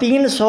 300